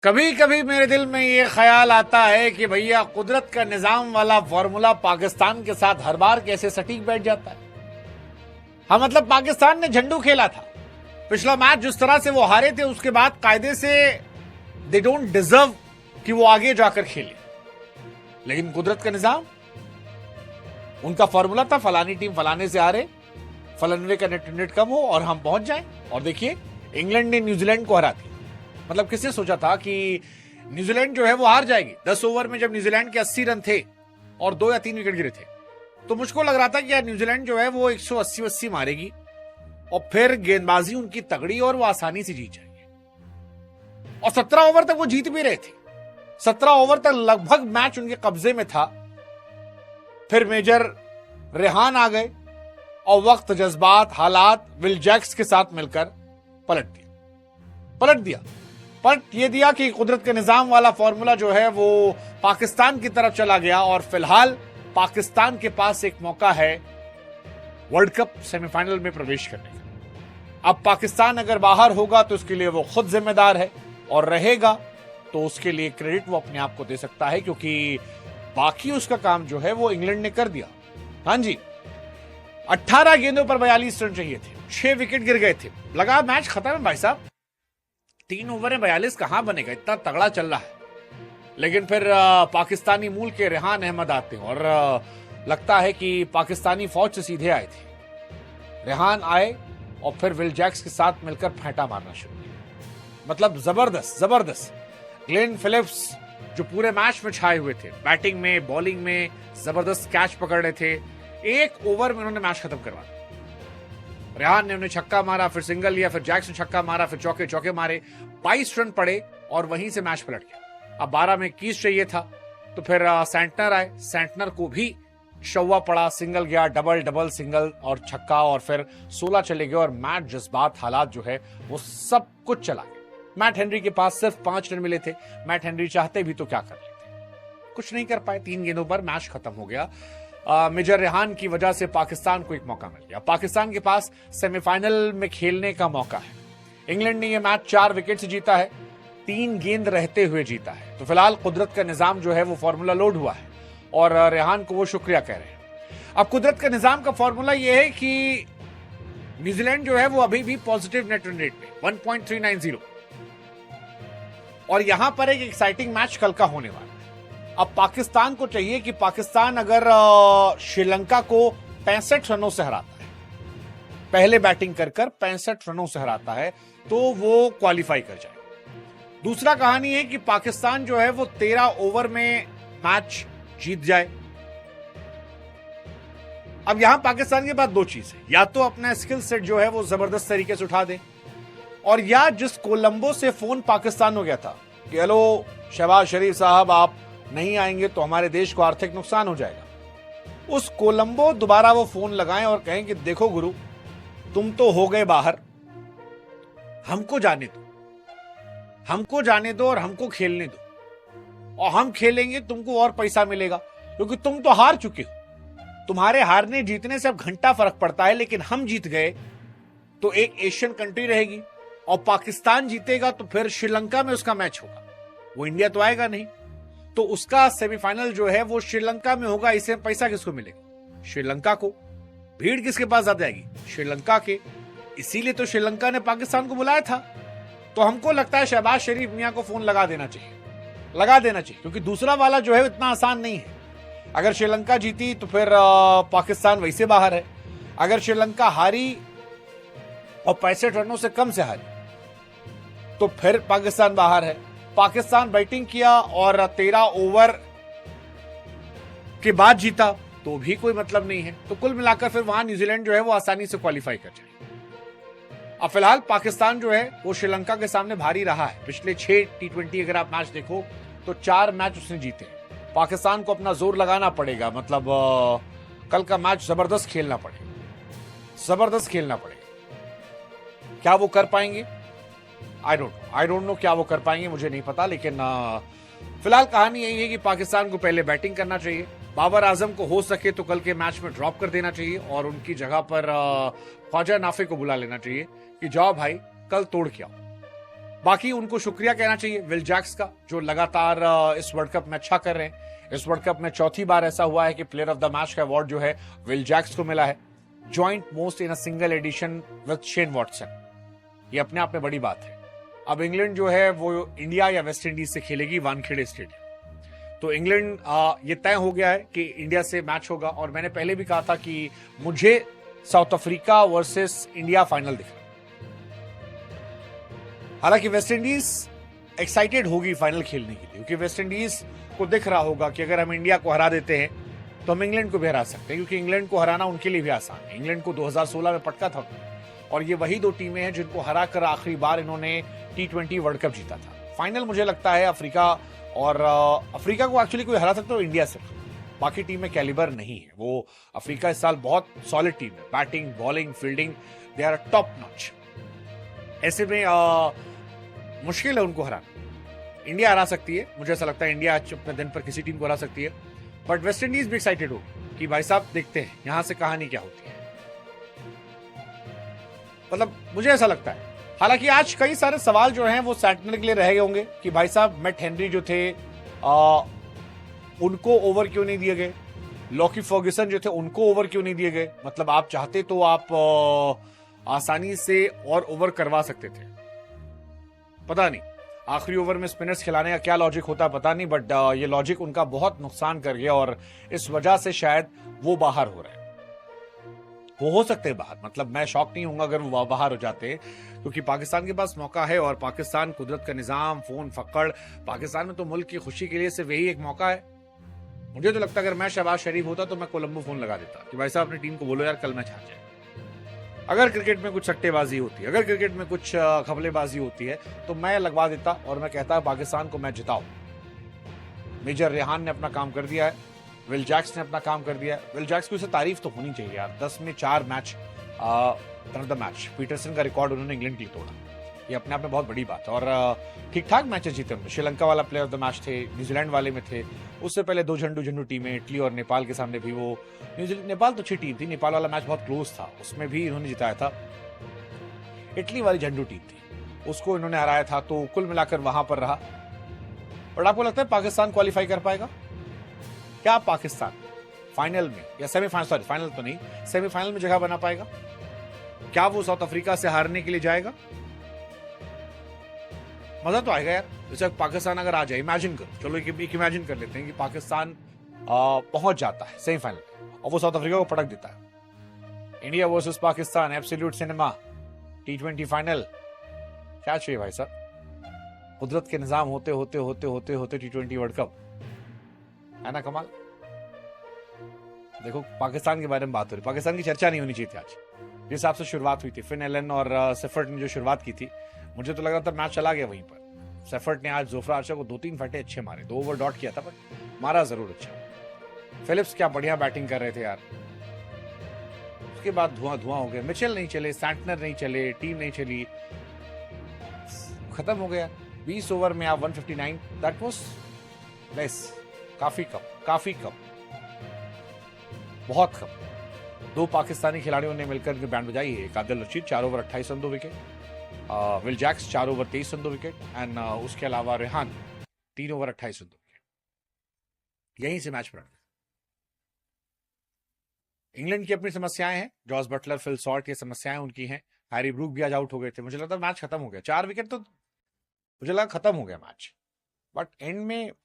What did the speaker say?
कभी कभी मेरे दिल में ये ख्याल आता है कि भैया कुदरत का निजाम वाला फॉर्मूला पाकिस्तान के साथ हर बार कैसे सटीक बैठ जाता है। हाँ, मतलब पाकिस्तान ने झंडू खेला था पिछला मैच, जिस तरह से वो हारे थे उसके बाद कायदे से दे डोंट डिजर्व कि वो आगे जाकर खेले। लेकिन कुदरत का निजाम, उनका फॉर्मूला था फलानी टीम फलाने से हारे, फलानवे का नेट कम हो और हम पहुंच जाएं। और देखिए, इंग्लैंड ने न्यूजीलैंड को हरा दिया। मतलब किसने सोचा था कि न्यूजीलैंड जो है वो हार जाएगी। 10 ओवर में जब न्यूजीलैंड के 80 रन थे और 2 या 3 विकेट गिरे थे, तो मुझको लग रहा था कि यार न्यूजीलैंड जो है वो 180 मारेगी और फिर गेंदबाजी उनकी तगड़ी और वो आसानी से जीत जाएगी। और 17 ओवर तक वो जीत भी रहे थे। 17 ओवर तक लगभग मैच उनके कब्जे में था। फिर मेजर रेहान आ गए और वक्त, जज्बात, हालात विल जैक्स के साथ मिलकर पलट ये दिया कि कुदरत के निजाम वाला फॉर्मूला जो है वो पाकिस्तान की तरफ चला गया। और फिलहाल पाकिस्तान के पास एक मौका है वर्ल्ड कप सेमीफाइनल में प्रवेश करने का। अब पाकिस्तान अगर बाहर होगा तो उसके लिए वो खुद जिम्मेदार है, और रहेगा तो उसके लिए क्रेडिट वो अपने आप को दे सकता है, क्योंकि बाकी उसका काम जो है वो इंग्लैंड ने कर दिया। हाँ जी, 18 गेंदों पर 42 रन चाहिए थे, 6 विकेट गिर गए थे, लगा मैच खत्म है भाई साहब। 3 ओवर में 42 कहां बनेगा, इतना तगड़ा चल रहा है। लेकिन फिर पाकिस्तानी मूल के रेहान अहमद आते हैं और लगता है कि पाकिस्तानी फौज से सीधे आए थे। रेहान आए और फिर विल जैक्स के साथ मिलकर फेंटा मारना शुरू किया। मतलब जबरदस्त ग्लेन फिलिप्स जो पूरे मैच में छाए हुए थे, बैटिंग में, बॉलिंग में जबरदस्त कैच पकड़ रहे थे। 1 ओवर में उन्होंने मैच खत्म करवा दिया। रेहान ने उन्हें छक्का मारा, फिर सिंगल लिया, फिर जैक्स ने छक्का मारा, फिर चौके मारे, 22 रन पड़े और वहीं से मैच पलट गया। अब 12 में कीज चाहिए था, तो फिर सैंटनर आए, सैंटनर को भी शौवा पड़ा, सिंगल गया, डबल सिंगल और छक्का, और फिर 16 चले गए और मैच, जज्बात, हालात जो है वो सब कुछ चला गया। मैट हेनरी के पास सिर्फ 5 रन मिले थे। मैट हेनरी चाहते भी तो क्या कर लेते, कुछ नहीं कर पाए। 3 गेंदों पर मैच खत्म हो गया। मेजर रेहान की वजह से पाकिस्तान को एक मौका मिल गया। पाकिस्तान के पास सेमीफाइनल में खेलने का मौका है। इंग्लैंड ने यह मैच 4 विकेट से जीता है, 3 गेंद रहते हुए जीता है। तो फिलहाल कुदरत का निजाम जो है वो फॉर्मूला लोड हुआ है और रेहान को वो शुक्रिया कह रहे हैं। अब कुदरत का निजाम का फॉर्मूला यह है कि न्यूजीलैंड जो है वो अभी भी पॉजिटिव नेट रन रेट पे 1.390, और यहां पर एक एक्साइटिंग मैच कल का होने वाला है। अब पाकिस्तान को चाहिए कि पाकिस्तान अगर श्रीलंका को 65 रनों से हराता है, पहले बैटिंग कर 65 रनों से हराता है, तो वो क्वालिफाई कर जाए। दूसरा कहानी है कि पाकिस्तान जो है वो 13 ओवर में मैच जीत जाए। अब यहां पाकिस्तान के पास 2 चीज है, या तो अपना स्किल सेट जो है वो जबरदस्त तरीके से उठा दे, और या जिस कोलंबो से फोन पाकिस्तान हो गया था कि हेलो शहबाज शरीफ साहब, आप नहीं आएंगे तो हमारे देश को आर्थिक नुकसान हो जाएगा, उस कोलंबो दोबारा वो फोन लगाएं और कहें कि देखो गुरु, तुम तो हो गए बाहर, हमको जाने दो और हमको खेलने दो, और हम खेलेंगे, तुमको और पैसा मिलेगा, क्योंकि तुम तो हार चुके हो। तुम्हारे हारने जीतने से अब घंटा फर्क पड़ता है, लेकिन हम जीत गए तो एक एशियन कंट्री रहेगी, और पाकिस्तान जीतेगा तो फिर श्रीलंका में उसका मैच होगा, वो इंडिया तो आएगा नहीं। तो उसका सेमीफाइनल जो है वो श्रीलंका में होगा। इससे पैसा किसको मिलेगा? श्रीलंका को। भीड़ किसके पास ज्यादा आएगी? श्रीलंका के। इसीलिए तो श्रीलंका ने पाकिस्तान को बुलाया था। तो हमको लगता है शहबाज शरीफ मियां को फोन लगा देना चाहिए, क्योंकि दूसरा वाला जो है इतना आसान नहीं है। अगर श्रीलंका जीती तो फिर पाकिस्तान वैसे बाहर है। अगर श्रीलंका हारी और 65 रनों से कम से हारी तो फिर पाकिस्तान बाहर है। पाकिस्तान बैटिंग किया और 13 ओवर के बाद जीता तो भी कोई मतलब नहीं है। तो कुल मिलाकर फिर वहां न्यूजीलैंड जो है वो आसानी से क्वालिफाई कर जाए। अब फिलहाल पाकिस्तान जो है वो श्रीलंका के सामने भारी रहा है। पिछले 6 T20 अगर आप मैच देखो तो 4 मैच उसने जीते। पाकिस्तान को अपना जोर लगाना पड़ेगा, मतलब कल का मैच जबरदस्त खेलना पड़ेगा। क्या वो कर पाएंगे? आई डोंट नो क्या वो कर पाएंगे, मुझे नहीं पता। लेकिन फिलहाल कहानी यही है कि पाकिस्तान को पहले बैटिंग करना चाहिए। बाबर आजम को हो सके तो कल के मैच में ड्रॉप कर देना चाहिए और उनकी जगह पर ख्वाजा नाफे को बुला लेना चाहिए कि जाओ भाई, कल तोड़ के आओ। बाकी उनको शुक्रिया कहना चाहिए विल जैक्स का, जो लगातार इस वर्ल्ड कप में अच्छा कर रहे हैं। इस वर्ल्ड कप में चौथी बार ऐसा हुआ है कि प्लेयर ऑफ द मैच का अवार्ड जो है विल जैक्स को मिला है, joint most in a single edition with Shane Watson. ये अपने आप में बड़ी बात है। अब इंग्लैंड जो है वो इंडिया या वेस्ट इंडीज से खेलेगी वानखेड़े स्टेडियम। तो इंग्लैंड ये तय हो गया है कि इंडिया से मैच होगा, और मैंने पहले भी कहा था कि मुझे south Africa versus India final दिख रहा है। हालांकि वेस्ट इंडीज एक्साइटेड होगी फाइनल खेलने के लिए, क्योंकि वेस्ट इंडीज को दिख रहा होगा कि अगर हम इंडिया को हरा देते हैं तो हम इंग्लैंड को भी हरा सकते हैं, क्योंकि इंग्लैंड को हराना उनके लिए भी आसान है। इंग्लैंड को 2016 में पटका था, और ये वही दो टीमें हैं जिनको हराकर आखिरी बार इन्होंने T20 वर्ल्ड कप जीता था। फाइनल मुझे लगता है अफ्रीका, और अफ्रीका को एक्चुअली कोई हरा सकता है इंडिया से, बाकी टीम में कैलिबर नहीं है। वो अफ्रीका इस साल बहुत सॉलिड टीम है, batting, bowling, fielding, they are top notch. ऐसे में मुश्किल है उनको हराना। इंडिया हरा सकती है, मुझे ऐसा लगता है इंडिया आज अपने दिन पर किसी टीम को हरा सकती है, बट वेस्ट इंडीज भी एक्साइटेड हो कि भाई साहब देखते हैं यहां से कहानी क्या होती है। मतलब मुझे ऐसा लगता है। हालांकि आज कई सारे सवाल जो हैं वो सैटनर के लिए रह गए होंगे कि भाई साहब मैट हेनरी जो थे उनको ओवर क्यों नहीं दिए गए, लॉकी फर्ग्यूसन जो थे उनको ओवर क्यों नहीं दिए गए। मतलब आप चाहते तो आप आसानी से और ओवर करवा सकते थे, पता नहीं आखिरी ओवर में स्पिनर्स खिलाने का क्या लॉजिक होता है पता नहीं, बट ये लॉजिक उनका बहुत नुकसान कर गया, और इस वजह से शायद वो बाहर हो रहे हैं। वो हो सकते हैं बाहर, मतलब मैं शॉक नहीं होऊंगा अगर वो बाहर हो जाते, क्योंकि पाकिस्तान के पास मौका है, और पाकिस्तान कुदरत का निजाम, फोन फक्कड़, पाकिस्तान में तो मुल्क की खुशी के लिए सिर्फ यही एक मौका है। मुझे तो लगता है अगर मैं शहबाज शरीफ होता तो मैं कोलंबो फोन लगा देता कि भाई साहब अपनी टीम को बोलो यार कल मैच हार जाए। अगर क्रिकेट में कुछ सट्टेबाजी होती है, अगर क्रिकेट में कुछ खबलेबाजी होती है, तो मैं लगवा देता और मैं कहता पाकिस्तान को मैच जिताओ। मेजर रेहान ने अपना काम कर दिया है, विल जैक्स ने अपना काम कर दिया है। विल जैक्स को इसे तारीफ तो होनी चाहिए यार, 10 में 4 मैच द मैच। पीटरसन का रिकॉर्ड उन्होंने इंग्लैंड के लिए तोड़ा, ये अपने आप में बहुत बड़ी बात है। और ठीक ठाक मैचेस जीते उन्होंने। श्रीलंका वाला प्लेयर ऑफ द मैच थे, न्यूजीलैंड वाले में थे, उससे पहले 2 झंडू टीमें इटली और नेपाल के सामने भी वो नेपाल तो अच्छी टीम थी, नेपाल वाला मैच बहुत क्लोज था, उसमें भी इन्होंने जिताया था। इटली वाली झंडू टीम थी, उसको इन्होंने हराया था, तो कुल मिलाकर वहां पर रहा। बट आपको लगता है पाकिस्तान क्वालिफाई कर पाएगा क्या? पाकिस्तान फाइनल में या सेमीफाइनल, सॉरी फाइनल तो नहीं, सेमीफाइनल में जगह बना पाएगा क्या? वो साउथ अफ्रीका से हारने के लिए जाएगा? मजा तो आएगा यार। जैसे पाकिस्तान अगर आ जाए, इमेजिन करो, चलो एक इमेजिन कर लेते हैं कि पाकिस्तान पहुंच जाता है सेमीफाइनल और वो साउथ अफ्रीका को पटक देता है। India versus Pakistan, absolute cinema, T20 final. क्या चाहिए भाई साहब? कुदरत के निजाम होते होते होते होते होते T20 वर्ल्ड कप, है ना कमाल। देखो पाकिस्तान के बारे में बात हो रही, पाकिस्तान की चर्चा नहीं होनी चाहिए थी आज, जिस हिसाब से शुरुआत हुई थी। फिन एलन और सेफर्ट ने जो शुरुआत की थी, मुझे तो लग रहा था मैच चला गया वहीं पर। सेफर्ट ने आज जोफ्रा आर्चर को 2-3 फटे अच्छे मारे, 2 ओवर डॉट किया था बट मारा जरूर अच्छा। फिलिप्स क्या बढ़िया बैटिंग कर रहे थे यार। उसके बाद धुआं हो गया, मिचेल नहीं चले, सैंटनर नहीं चले, टीम नहीं चली, खत्म हो गया। 20 ओवर में आप 159, दैट वाज लेस, काफी कम, बहुत कम। 2 पाकिस्तानी खिलाड़ियों ने मिलकर बैंड बजाई है। Adil Rashid 4 over 28 run 2 wicket, Will Jacks 4 over 23 run 2 wicket, and उसके अलावा रेहान 3 ओवर 28 रन 2 विकेट। यहीं से मैच पलट गया। इंग्लैंड की अपनी समस्याएं हैं, जॉस बटलर, फिल सॉल्ट, ये समस्याएं उनकी हैं। हैरी ब्रूक भी आज आउट हो गए थे, मुझे लगता मैच खत्म हो गया। 4 विकेट तो मुझे लगा खत्म हो गया मैच, बट एंड में